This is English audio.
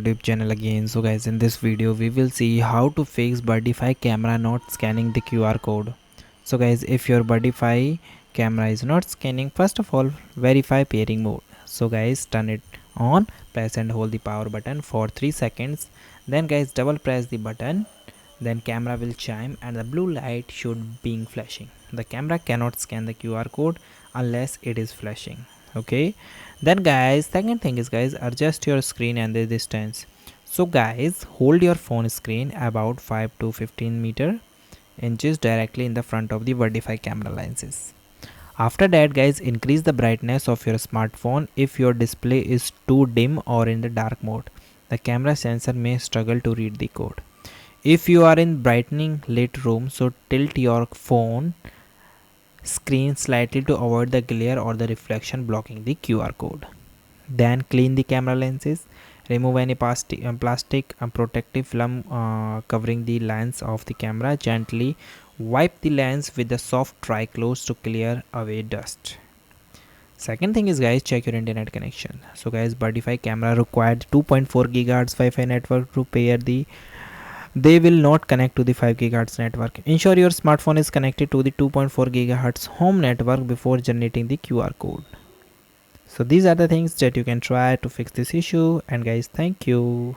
YouTube channel again. So guys, in this video we will see how to fix Birdfy camera not scanning the QR code. So guys, if your Birdfy camera is not scanning, first of all verify pairing mode. So guys, turn it on, press and hold the power button for 3 seconds. Then guys, double press the button, then camera will chime and the blue light should be flashing. The camera cannot scan the QR code unless it is flashing. Okay, then guys, second thing is guys, adjust your screen and the distance. So guys, hold your phone screen about 5 to 15 inches directly in the front of the Birdfy camera lenses. After that guys, increase the brightness of your smartphone if your display is too dim or in the dark mode. The camera sensor may struggle to read the code. If you are in brightening lit room, so tilt your phone screen slightly to avoid the glare or the reflection blocking the QR code. Then clean the camera lenses. Remove any plastic protective film covering the lens of the camera. Gently wipe the lens with a soft dry cloth to clear away dust. Second thing is guys, check your internet connection. So guys, Birdfy camera required 2.4 GHz Wi-Fi network to pair the. They will not connect to the 5 GHz network. Ensure your smartphone is connected to the 2.4 GHz home network before generating the QR code. So these are the things that you can try to fix this issue, and guys, thank you.